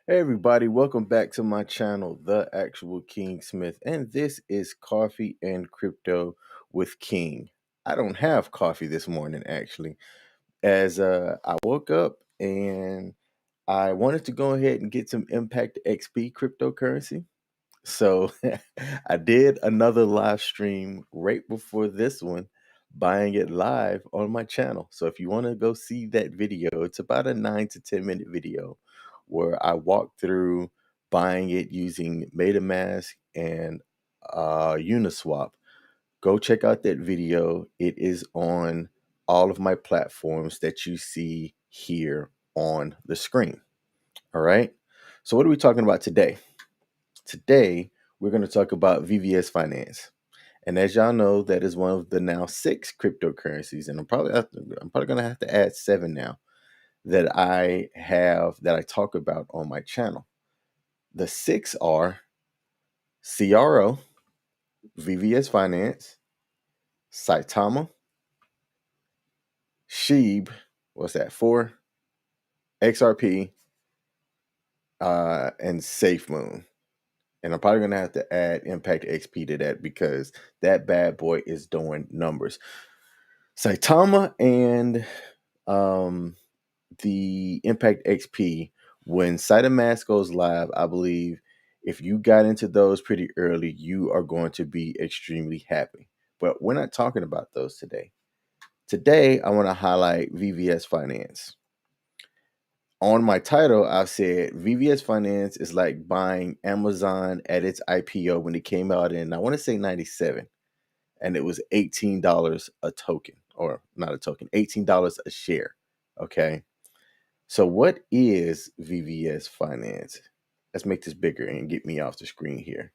Hey everybody, welcome back to my channel, The Actual King Smith, and this is Coffee and Crypto with King. I don't have coffee this morning actually, as I woke up and I wanted to go ahead and get some Impact XP cryptocurrency. So I did another live stream right before this one, buying it live on my channel. So if you want to go see that video, it's about a 9 to 10 minute video where I walk through buying it using MetaMask and Uniswap. Go check out that video. It is on all of my platforms that you see here on the screen. All right. So what are we talking about today? Today, we're going to talk about VVS Finance. And as y'all know, that is one of the now 6 cryptocurrencies, and I'm probably going to have to add 7 now that I talk about on my channel. The 6 are CRO, VVS Finance, Saitama, Sheeb, what's that? 4, XRP, and SafeMoon. And I'm probably going to have to add Impact XP to that because that bad boy is doing numbers. Saitama and the Impact XP, when Saitamask goes live, I believe if you got into those pretty early, you are going to be extremely happy. But we're not talking about those today. Today, I want to highlight VVS Finance. On my title, I've said VVS Finance is like buying Amazon at its IPO when it came out in, I want to say 97. And it was $18 a token, or not a token, $18 a share. Okay. So what is VVS Finance? Let's make this bigger and get me off the screen here.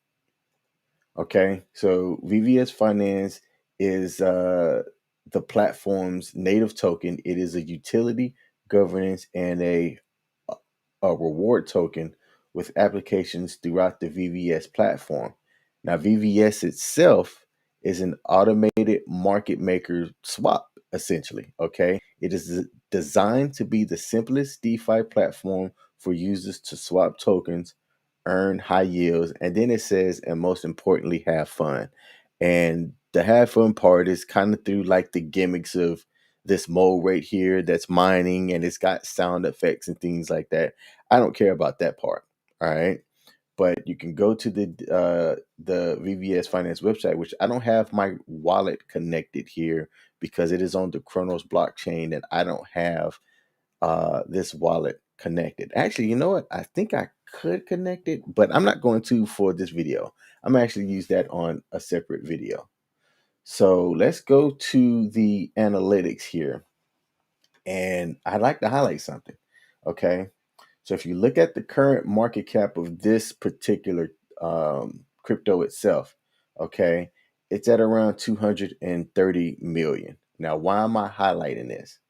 Okay. So VVS Finance is the platform's native token. It is a utility, governance, and a reward token with applications throughout the VVS platform. Now, VVS itself is an automated market maker swap, essentially. Okay. It is designed to be the simplest DeFi platform for users to swap tokens, earn high yields, and then it says, and most importantly, have fun. And the have fun part is kind of through like the gimmicks of this mode right here that's mining and it's got sound effects and things like that. I don't care about that part. All right. But you can go to the VVS Finance website, which I don't have my wallet connected here because it is on the CRONOS blockchain and I don't have this wallet connected. Actually, you know what? I think I could connect it, but I'm not going to for this video. I'm actually use that on a separate video. So let's go to the analytics here. And I'd like to highlight something. Okay. So if you look at the current market cap of this particular crypto itself, okay, it's at around 230 million. Now, why am I highlighting this?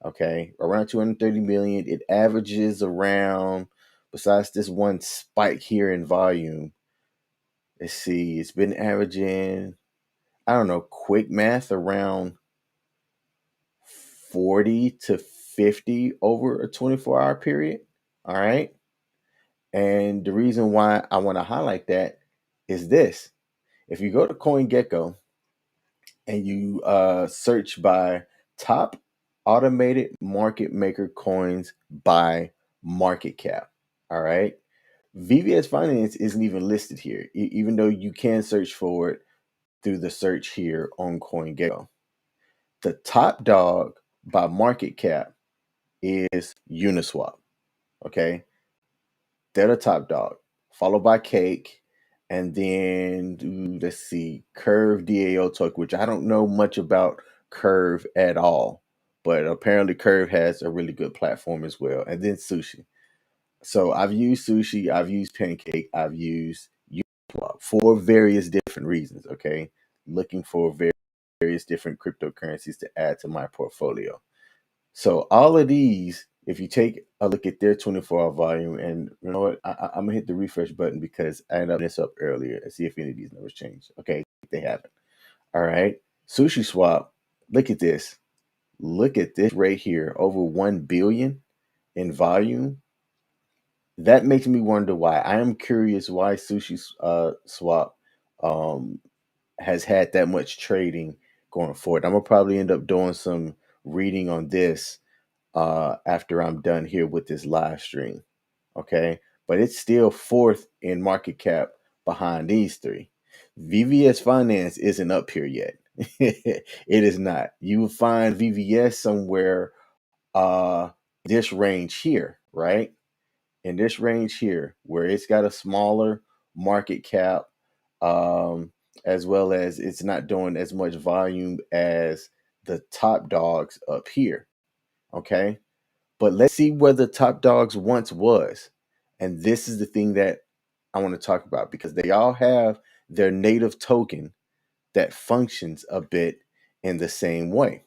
Okay, around 230 million. It averages around, besides this one spike here in volume, let's see, it's been averaging, I don't know, quick math, around 40 to 50 over a 24-hour period. All right. And the reason why I want to highlight that is this. If you go to CoinGecko and you search by top automated market maker coins by market cap, all right, VVS Finance isn't even listed here, even though you can search for it through the search here on CoinGecko. The top dog by market cap is Uniswap. Okay, they're the top dog, followed by Cake, and then let's see, Curve DAO token, which I don't know much about Curve at all, but apparently Curve has a really good platform as well. And then Sushi. So I've used Sushi, I've used Pancake, I've used Uniswap for various different reasons. Okay, looking for various different cryptocurrencies to add to my portfolio. So all of these, if you take a look at their 24-hour volume, and you know what, I'm gonna hit the refresh button because I ended up this up earlier and see if any of these numbers changed. Okay, they haven't. All right, Sushi Swap. Look at this. Look at this right here. Over 1 billion in volume. that makes me wonder why. I am curious why Sushi Swap um, has had that much trading going forward. I'm gonna probably end up doing some reading on this after I'm done here with this live stream. Okay, but it's still fourth in market cap behind these three. VVS Finance isn't up here yet. It is not. You will find VVS somewhere this range here, right? In this range here, where it's got a smaller market cap, um, as well as it's not doing as much volume as the top dogs up here. Okay. But let's see where the top dogs once was. And this is the thing that I want to talk about because they all have their native token that functions a bit in the same way.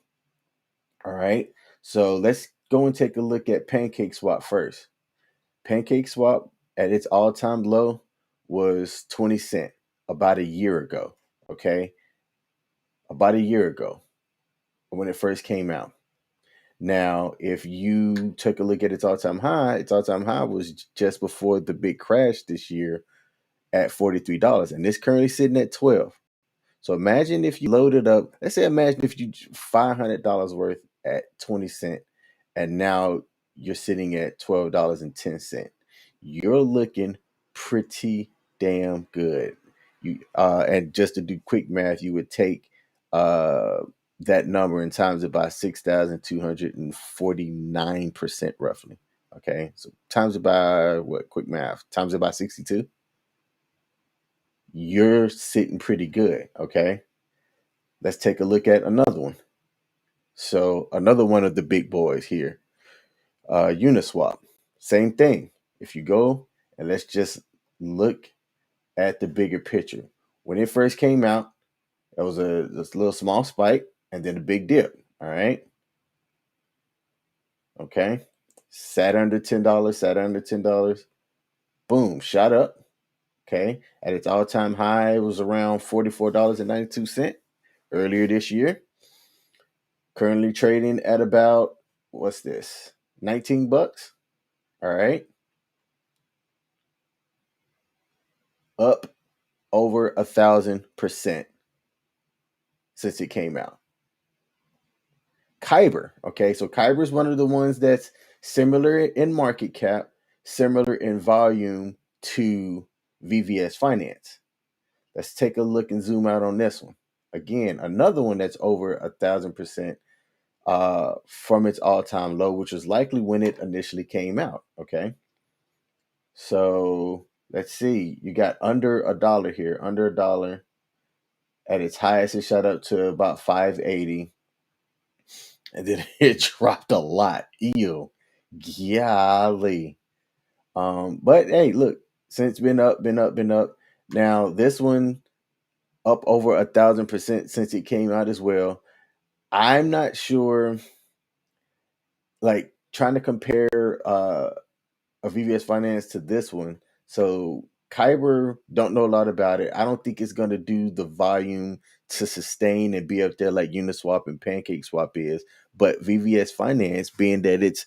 All right. So let's go and take a look at Pancake Swap first. Pancake Swap at its all-time low was 20 cent about a year ago. Okay. About a year ago when it first came out. Now, if you took a look at its all-time high was just before the big crash this year at $43, and it's currently sitting at 12. So imagine if you loaded up, let's say imagine if you $500 worth at 20 cent and now you're sitting at $12.10. You're looking pretty damn good. You and just to do quick math, you would take uh that number and times it by 6,249% roughly. Okay. So times it by what, quick math? Times it by 62. You're sitting pretty good. Okay. Let's take a look at another one. So another one of the big boys here, Uniswap. Same thing. If you go and let's just look at the bigger picture. When it first came out, it was this little small spike and then a big dip. All right. Okay. Sat under $10, sat under $10. Boom, shot up. Okay. At its all-time high, it was around $44.92 earlier this year. Currently trading at about what's this? 19 bucks. All right. Up over 1,000% since it came out. Kyber. Okay. So Kyber is one of the ones that's similar in market cap, similar in volume to VVS Finance. Let's take a look and zoom out on this one. Again, another one that's over 1,000% from its all-time low, which was likely when it initially came out. Okay. So let's see. You got under $1 here, under $1. At its highest, it shot up to about 580, and then it dropped a lot. Ew, golly. But hey, look, since been up, been up, been up. Now this one up over 1,000% since it came out as well. I'm not sure. Like trying to compare of VVS Finance to this one. So Kyber, don't know a lot about it. I don't think it's going to do the volume to sustain and be up there like Uniswap and Pancake Swap is. But VVS Finance, being that it's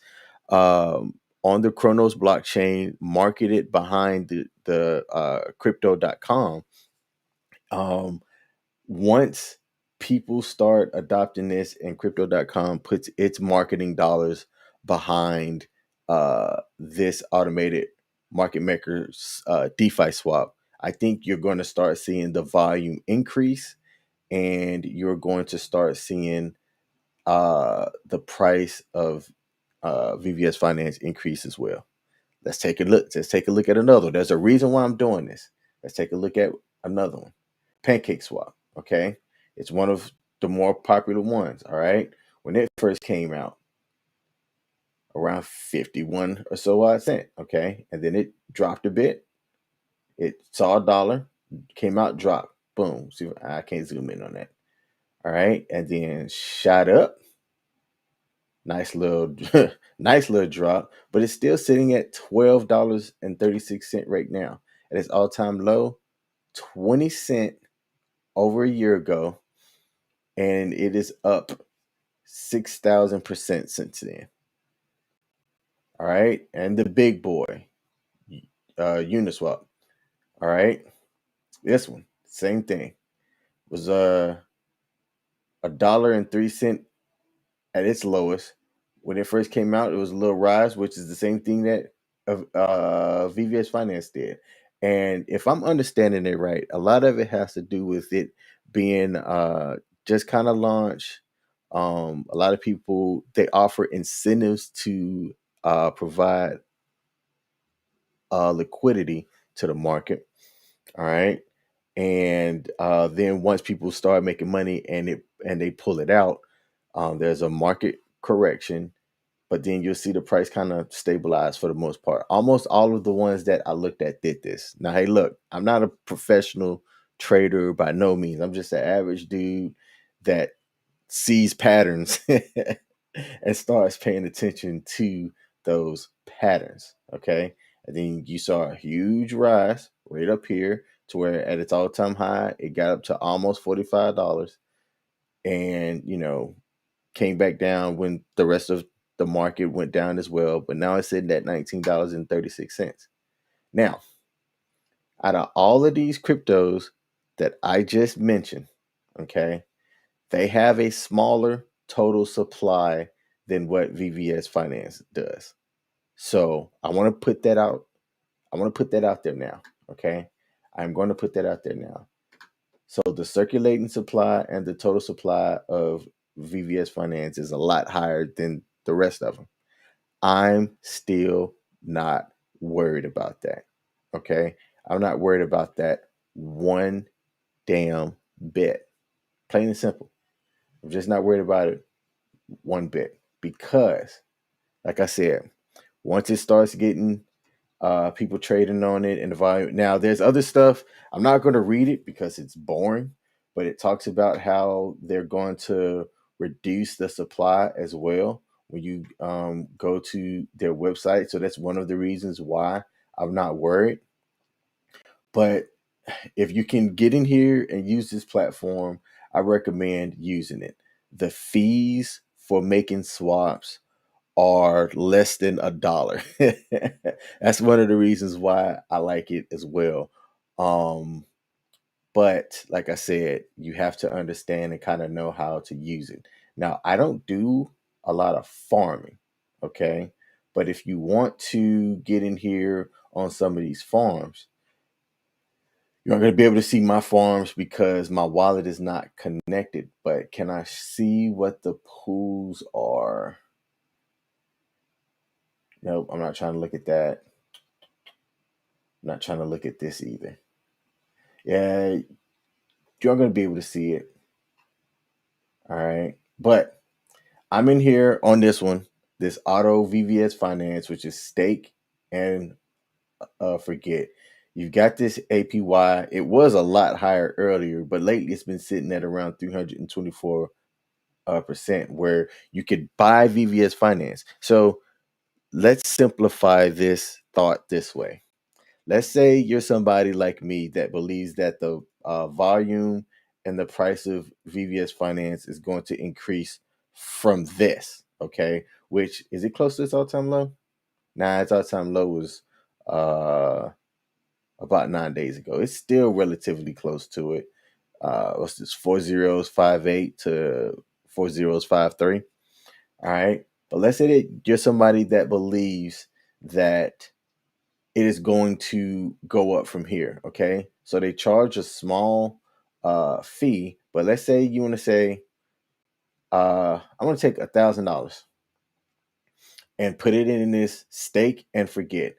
on the CRONOS blockchain, marketed behind the crypto.com, once people start adopting this and crypto.com puts its marketing dollars behind this automated market makers DeFi swap, I think you're going to start seeing the volume increase and you're going to start seeing the price of VVS Finance increase as well. Let's take a look. Let's take a look at another one. There's a reason why I'm doing this. Let's take a look at another one. Pancake Swap. Okay. It's one of the more popular ones. All right. When it first came out, around 51 or so odd cent. Okay. And then it dropped a bit. It saw $1, came out, dropped. Boom. See, I can't zoom in on that. All right. And then shot up. Nice little nice little drop, but it's still sitting at $12.36 right now. At its all-time low, 20 cent over a year ago, and it is up 6,000% since then. All right. And the big boy, Uniswap. All right, this one, same thing, was $1.03 at its lowest. When it first came out, it was a little rise, which is the same thing that VVS Finance did. And if I'm understanding it right, a lot of it has to do with it being just kind of launched. A lot of people, they offer incentives to provide liquidity to the market. All right. And then once people start making money and they pull it out, there's a market correction, but then you'll see the price kind of stabilize for the most part. Almost all of the ones that I looked at did this. Now, hey, look, I'm not a professional trader by no means. I'm just an average dude that sees patterns and starts paying attention to those patterns. Okay. And then you saw a huge rise right up here to where at its all time high, it got up to almost $45 and, came back down when the rest of the market went down as well. But now it's sitting at $19.36. Now, out of all of these cryptos that I just mentioned, okay, they have a smaller total supply than what VVS Finance does. So I want to put that out. I want to put that out there now. Okay. I'm going to put that out there now. So the circulating supply and the total supply of VVS Finance is a lot higher than the rest of them. I'm still not worried about that. Okay. I'm not worried about that one damn bit. Plain and simple. I'm just not worried about it one bit because, like I said, once it starts getting people trading on it and the volume. Now, there's other stuff. I'm not going to read it because it's boring, but it talks about how they're going to reduce the supply as well when you go to their website. So that's one of the reasons why I'm not worried. But if you can get in here and use this platform, I recommend using it. The fees for making swaps are less than $1. That's one of the reasons why I like it as well. Um, but like I said, you have to understand and kind of know how to use it. Now, I don't do a lot of farming, okay? But if you want to get in here on some of these farms, you're not going to be able to see my farms because my wallet is not connected. But can I see what the pools are? Nope, I'm not trying to look at that. I'm not trying to look at this either. Yeah, you're going to be able to see it. All right. But I'm in here on this one, this auto VVS Finance, which is stake and forget. You've got this APY. It was a lot higher earlier, but lately it's been sitting at around 324%, where you could buy VVS Finance. So let's simplify this thought this way. Let's say you're somebody like me that believes that the volume and the price of VVS Finance is going to increase from this, okay? Which, is it close to its all-time low? Nah, its all-time low was about 9 days ago. It's still relatively close to it. What's this? 4058 to 4053. All right. But let's say that you're somebody that believes that it is going to go up from here. Okay. So they charge a small fee, but let's say you want to say, I'm going to take $1,000 and put it in this stake and forget.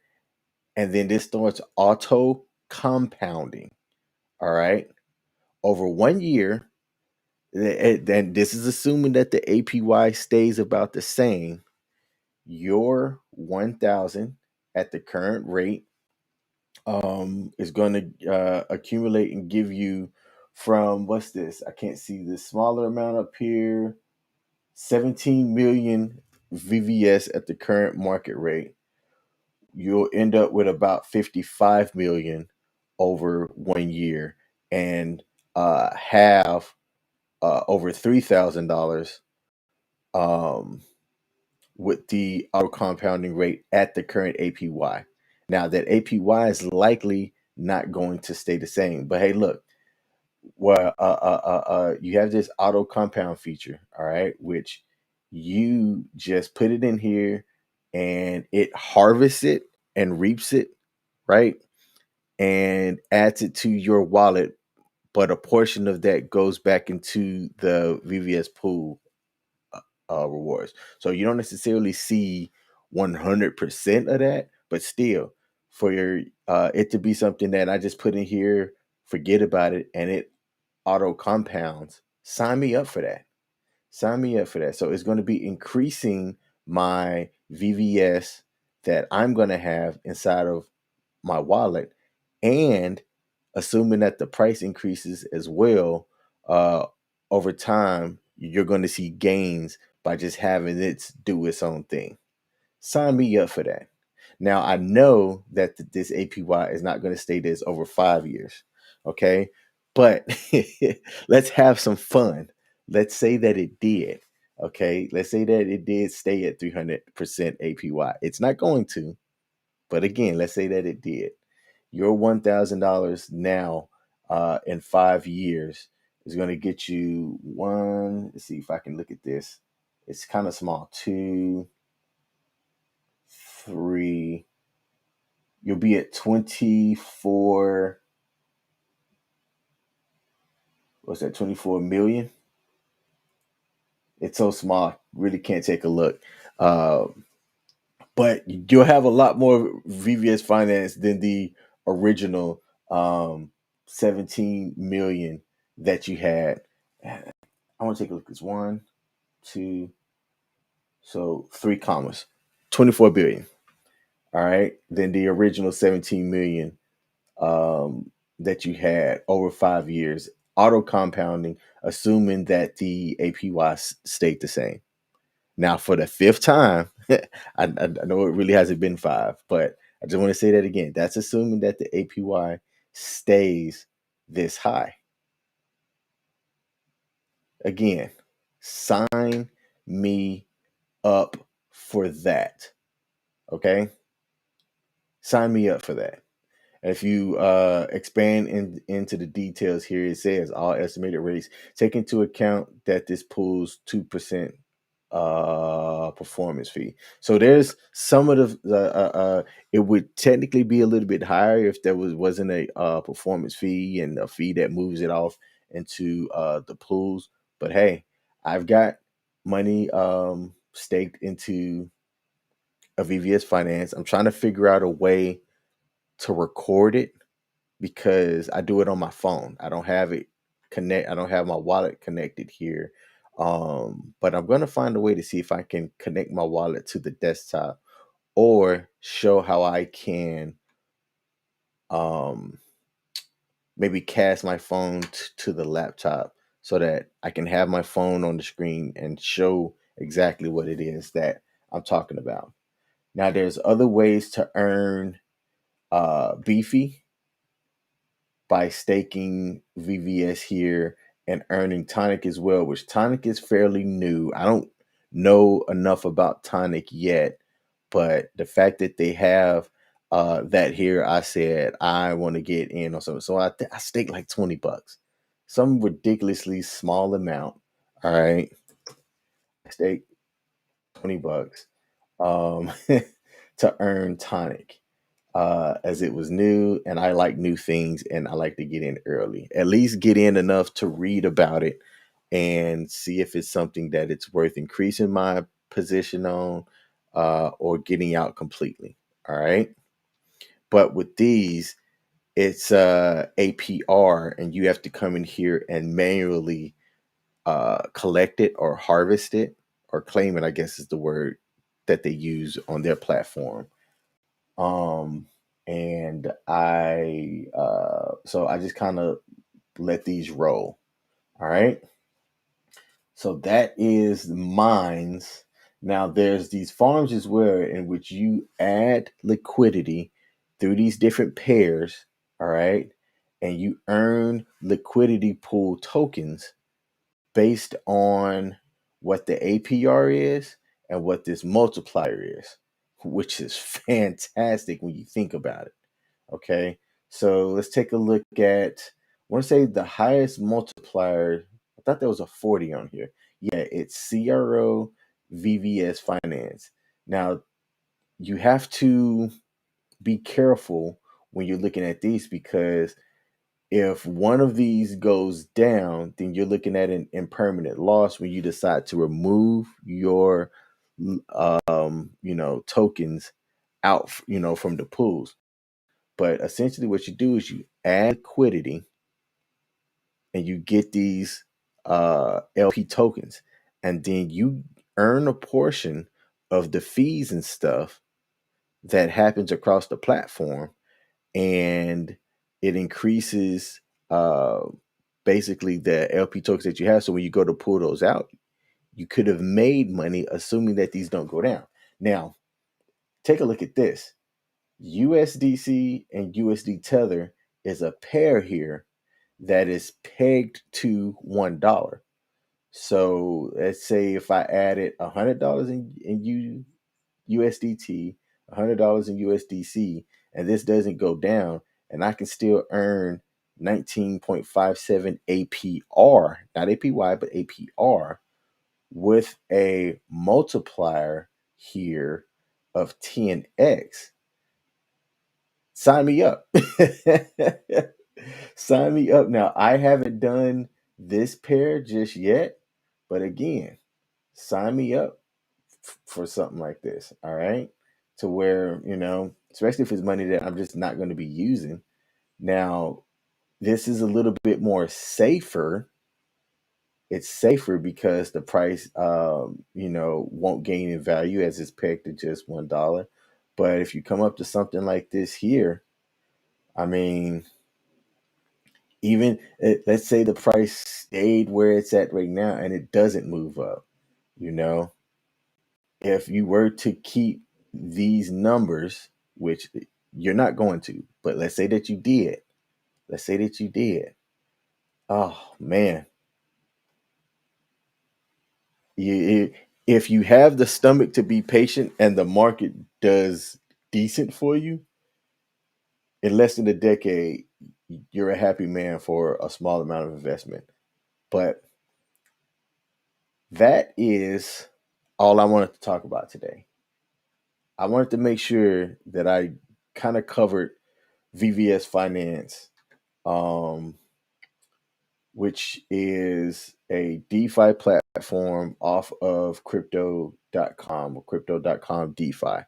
And then this starts auto compounding. All right. Over 1 year, and this is assuming that the APY stays about the same, your 1,000 at the current rate is going to accumulate and give you from, what's this? I can't see this smaller amount up here. 17 million VVS at the current market rate. You'll end up with about 55 million over 1 year and have over $3,000 um, with the auto compounding rate at the current APY. Now that APY is likely not going to stay the same. But hey, look, well, you have this auto compound feature, all right, which you just put it in here and it harvests it and reaps it, right? And adds it to your wallet, but a portion of that goes back into the VVS pool rewards. So you don't necessarily see 100% of that, but still, for your it to be something that I just put in here, forget about it, and it auto compounds. Sign me up for that. Sign me up for that. So it's going to be increasing my VVS that I'm going to have inside of my wallet, and assuming that the price increases as well over time, you're going to see gains by just having it do its own thing. Sign me up for that. Now I know that this APY is not going to stay this over 5 years, okay? But let's have some fun. Let's say that it did, okay? Let's say that it did stay at 300% APY. It's not going to, but again, let's say that it did. Your $1,000 now in 5 years is going to get you one. Let's see if I can look at this. It's kind of small. Two, three. You'll be at 24. What's that? 24 million. It's so small. Really can't take a look. Uh, but you'll have a lot more VVS Finance than the original 17 million that you had. I want to take a look. It's one, two, so three commas, 24 billion. All right. Then the original 17 million that you had over 5 years, auto compounding, assuming that the APY stayed the same. Now, for the fifth time, I know it really hasn't been five, but I just want to say that again. That's assuming that the APY stays this high. Again, sign me up for that. Okay? Sign me up for that. And if you expand into the details here, it says all estimated rates take into account that this pool's 2% performance fee. So there's some of it would technically be a little bit higher if there wasn't a performance fee and a fee that moves it off into the pools. But hey, I've got money staked into a VVS Finance. I'm trying to figure out a way to record it because I do it on my phone. I don't have it connect. I don't have my wallet connected here. But I'm gonna find a way to see if I can connect my wallet to the desktop or show how I can um, maybe cast my phone to the laptop so that I can have my phone on the screen and show exactly what it is that I'm talking about. Now, there's other ways to earn beefy by staking VVS here and earning Tonic as well, which Tonic is fairly new. I don't know enough about Tonic yet, but the fact that they have that here, I said I want to get in on something. So I staked like $20, some ridiculously small amount. All right, I staked $20 um, to earn Tonic as it was new, and I like new things, and I like to get in early. At least get in enough to read about it and see if it's something that it's worth increasing my position on or getting out completely. All right. But with these, it's APR, and you have to come in here and manually collect it or harvest it or claim it, I guess is the word that they use on their platform. Um, and so I just kind of let these roll. All right. So that is mines. Now there's these farms as well in which you add liquidity through these different pairs. All right. And you earn liquidity pool tokens based on what the APR is and what this multiplier is. which is fantastic when you think about it. Okay, so let's take a look at, I want to say the highest multiplier. I thought there was a 40 on here. Yeah, it's CRO VVS Finance. Now, you have to be careful when you're looking at these, because if one of these goes down, then you're looking at an impermanent loss when you decide to remove your tokens out, from the pools. But essentially what you do is you add liquidity and you get these LP tokens, and then you earn a portion of the fees and stuff that happens across the platform, and it increases basically the LP tokens that you have. So when you go to pull those out, you could have made money, assuming that these don't go down. Now, take a look at this. USDC and USD Tether is a pair here that is pegged to $1. So let's say if I added $100 in USDT, $100 in USDC, and this doesn't go down, and I can still earn 19.57 APR, not APY, but APR, with a multiplier here of 10x. Sign me up. Sign me up. Now, I haven't done this pair just yet, but again, sign me up for something like this. All right. To where, especially if it's money that I'm just not going to be using. Now, this is a little bit more safer. It's safer because the price, won't gain in value as it's pegged to just $1. But if you come up to something like this here, I mean, even let's say the price stayed where it's at right now and it doesn't move up, if you were to keep these numbers, which you're not going to, but let's say that you did. Let's say that you did. Oh man, if you have the stomach to be patient and the market does decent for you, in less than a decade, you're a happy man for a small amount of investment. But that is all I wanted to talk about today. I wanted to make sure that I kind of covered VVS Finance, um, which is a DeFi platform off of crypto.com or crypto.com DeFi.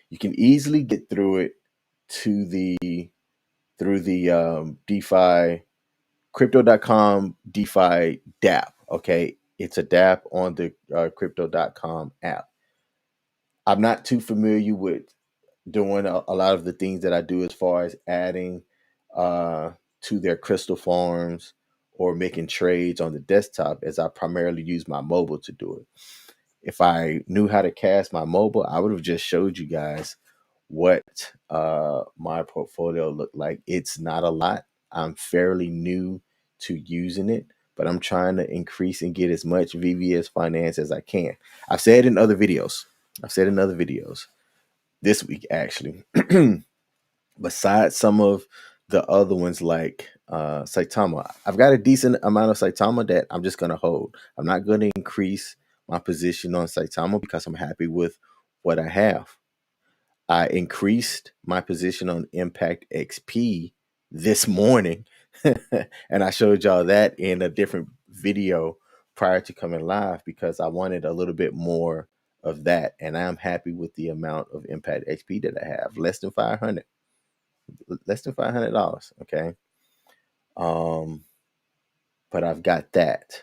You can easily get through it to the DeFi crypto.com DeFi DApp. Okay. It's a DApp on the crypto.com app. I'm not too familiar with doing a lot of the things that I do as far as adding to their crystal farms or making trades on the desktop, as I primarily use my mobile to do it. If I knew how to cast my mobile, I would have just showed you guys what my portfolio looked like. It's not a lot. I'm fairly new to using it, but I'm trying to increase and get as much VVS Finance as I can. I've said in other videos. I've said in other videos this week actually. Besides some of the other ones like Saitama, I've got a decent amount of Saitama that I'm just going to hold. I'm not going to increase my position on Saitama because I'm happy with what I have. I increased my position on Impact XP this morning, and I showed y'all that in a different video prior to coming live because I wanted a little bit more of that, and I'm happy with the amount of Impact XP that I have, less than $500. Okay, but I've got that.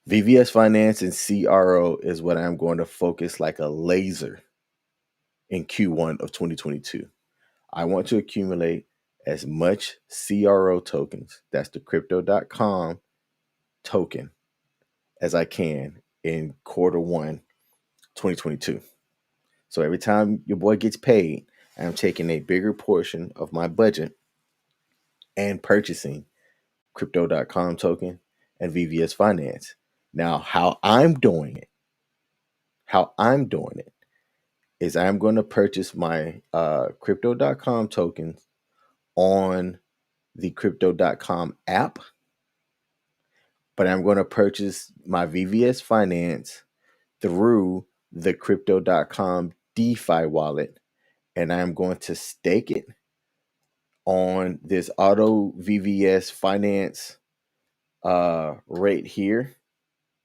VVS Finance and CRO is what I'm going to focus like a laser in Q1 of 2022. I want to accumulate as much CRO tokens, that's the crypto.com token, as I can in Q1 2022. So every time your boy gets paid, I'm taking a bigger portion of my budget and purchasing crypto.com token and VVS Finance. Now, how I'm doing it is I'm going to purchase my crypto.com tokens on the crypto.com app, but I'm going to purchase my VVS Finance through the crypto.com DeFi wallet, and I'm going to stake it on this auto VVS Finance rate here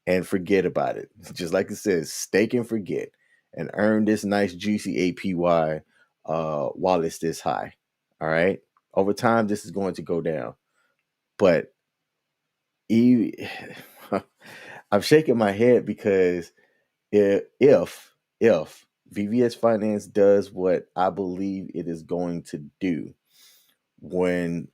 and forget about it. Just like it says, stake and forget and earn this nice juicy APY while it's this high. All right. Over time, this is going to go down. But I'm shaking my head because if VVS Finance does what I believe it is going to do, when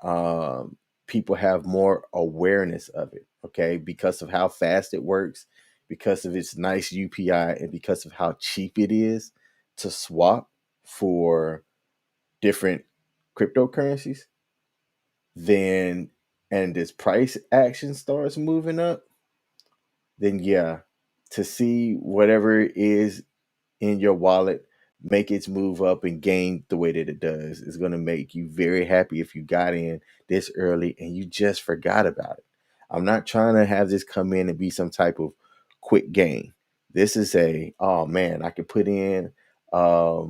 people have more awareness of it, okay, because of how fast it works, because of its nice UPI, and because of how cheap it is to swap for different cryptocurrencies, then and this price action starts moving up, then yeah, to see whatever it is in your wallet make its move up and gain the way that it does is going to make you very happy if you got in this early and you just forgot about it. I'm not trying to have this come in and be some type of quick gain. This is oh man, I could put in a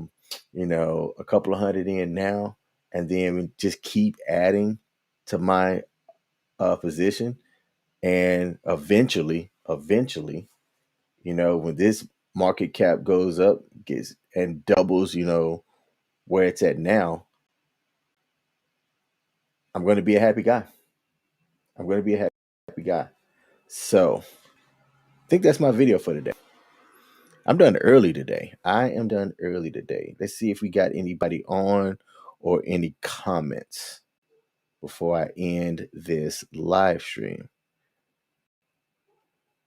couple of hundred in now and then just keep adding to my position, and eventually, when this market cap goes up, gets and doubles, where it's at now, I'm going to be a happy guy. I'm going to be a happy guy. So, I think that's my video for today. I'm done early today. I am done early today. Let's see if we got anybody on or any comments before I end this live stream.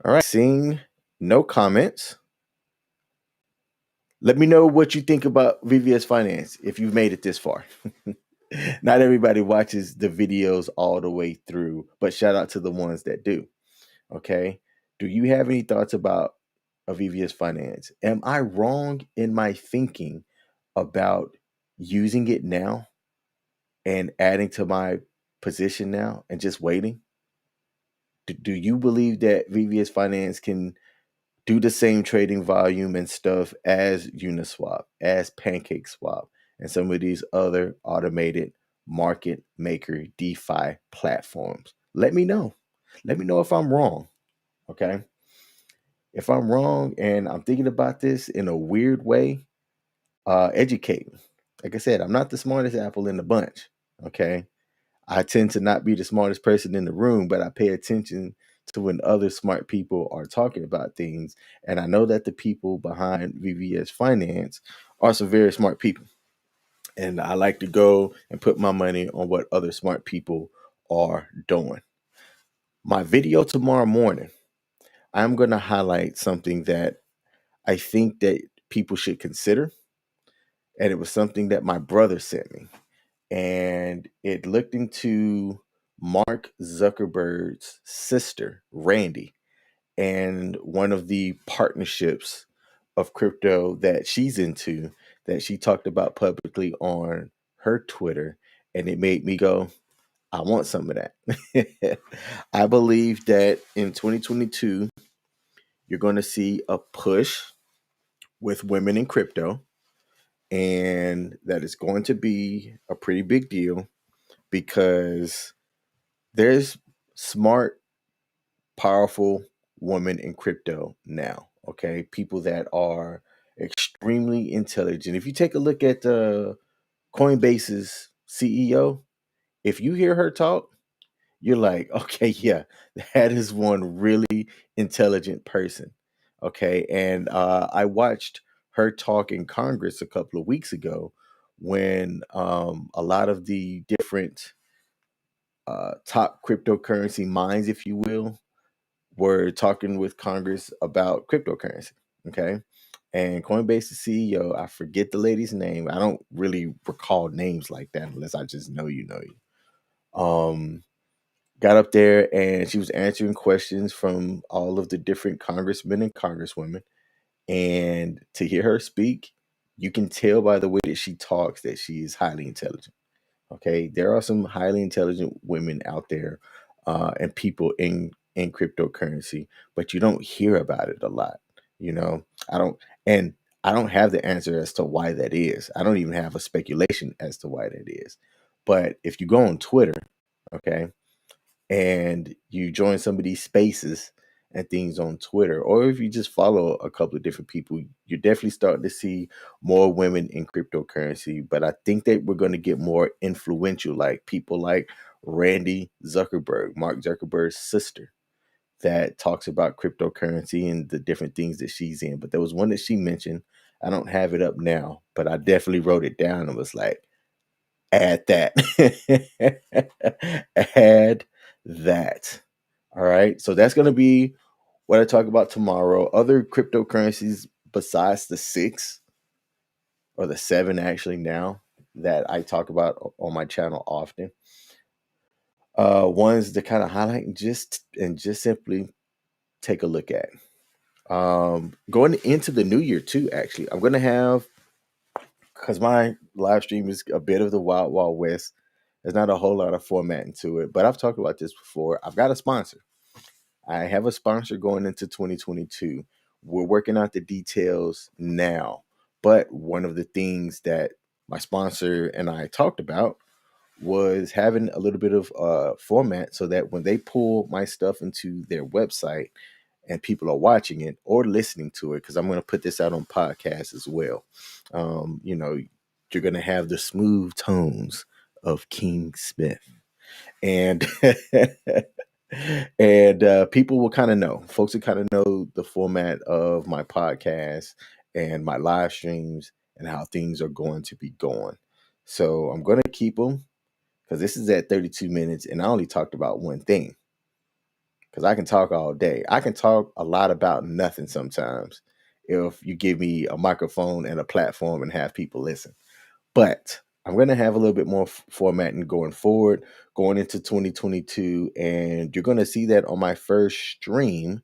All right, seeing no comments. Let me know what you think about VVS Finance if you've made it this far. Not everybody watches the videos all the way through, but shout out to the ones that do. Okay. Do you have any thoughts about a VVS Finance? Am I wrong in my thinking about using it now and adding to my position now and just waiting? Do you believe that VVS Finance can do the same trading volume and stuff as Uniswap, as PancakeSwap, and some of these other automated market maker DeFi platforms? Let me know. Let me know if I'm wrong. Okay. If I'm wrong and I'm thinking about this in a weird way, educate me. Like I said, I'm not the smartest apple in the bunch. Okay. I tend to not be the smartest person in the room, but I pay attention to when other smart people are talking about things. And I know that the people behind VVS Finance are some very smart people. And I like to go and put my money on what other smart people are doing. My video tomorrow morning, I'm going to highlight something that I think that people should consider. And it was something that my brother sent me. And it looked into Mark Zuckerberg's sister, Randy, and one of the partnerships of crypto that she's into that she talked about publicly on her Twitter. And it made me go, I want some of that. I believe that in 2022, you're going to see a push with women in crypto, and that is going to be a pretty big deal because there's smart, powerful women in crypto now. Okay, people that are extremely intelligent. If you take a look at Coinbase's CEO, if you hear her talk, you're like, okay, yeah, that is one really intelligent person. Okay, and I watched her talk in Congress a couple of weeks ago when a lot of the different top cryptocurrency minds, if you will, were talking with Congress about cryptocurrency. Okay. And Coinbase's CEO, I forget the lady's name. I don't really recall names like that unless I just know you. Got up there and she was answering questions from all of the different congressmen and congresswomen. And to hear her speak, you can tell by the way that she talks that she is highly intelligent. Okay, there are some highly intelligent women out there, and people in cryptocurrency, but you don't hear about it a lot. You know, I don't, and I don't have the answer as to why that is. I don't even have a speculation as to why that is. But if you go on Twitter, okay, and you join some of these spaces and things on Twitter, or if you just follow a couple of different people, you're definitely starting to see more women in cryptocurrency. But I think that we're going to get more influential, like people like Randy Zuckerberg, Mark Zuckerberg's sister, that talks about cryptocurrency and the different things that she's in. But there was one that she mentioned. I don't have it up now, but I definitely wrote it down and was like, add that. Add that. All right. So that's going to be what I talk about tomorrow. Other cryptocurrencies besides the six, or the seven actually now, that I talk about on my channel often. Ones to kind of highlight and just simply take a look at. Going into the new year too, actually, I'm going to have, because my live stream is a bit of the wild, wild west. There's not a whole lot of formatting to it, but I've talked about this before. I've got a sponsor. I have a sponsor going into 2022. We're working out the details now. But one of the things that my sponsor and I talked about was having a little bit of format so that when they pull my stuff into their website and people are watching it or listening to it, because I'm going to put this out on podcast as well. You know, you're going to have the smooth tones of King Smith, and and people will kind of know. Folks will kind of know the format of my podcast and my live streams and how things are going to be going. So I'm going to keep them, because this is at 32 minutes, and I only talked about one thing. Because I can talk all day. I can talk a lot about nothing sometimes if you give me a microphone and a platform and have people listen. But I'm going to have a little bit more formatting going forward, going into 2022. And you're going to see that on my first stream,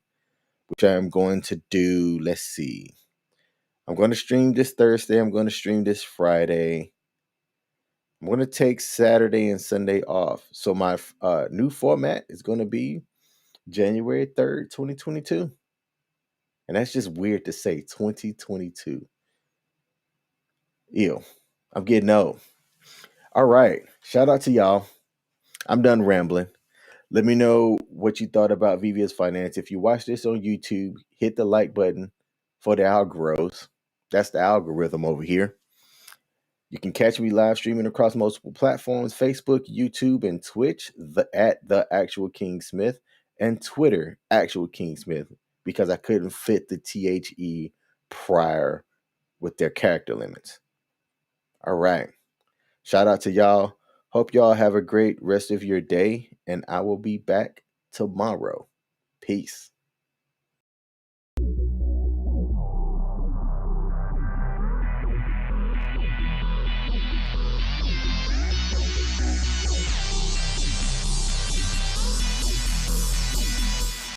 which I'm going to do. Let's see. I'm going to stream this Thursday. I'm going to stream this Friday. I'm going to take Saturday and Sunday off. So my new format is going to be January 3rd, 2022. And that's just weird to say, 2022. Ew. I'm getting old. All right. Shout out to y'all. I'm done rambling. Let me know what you thought about VVS Finance. If you watch this on YouTube, hit the like button for the algorithms. That's the algorithm over here. You can catch me live streaming across multiple platforms: Facebook, YouTube, and Twitch, at the actual King Smith, and Twitter, actual King Smith, because I couldn't fit the THE prior with their character limits. All right. Shout out to y'all. Hope y'all have a great rest of your day, and I will be back tomorrow. Peace.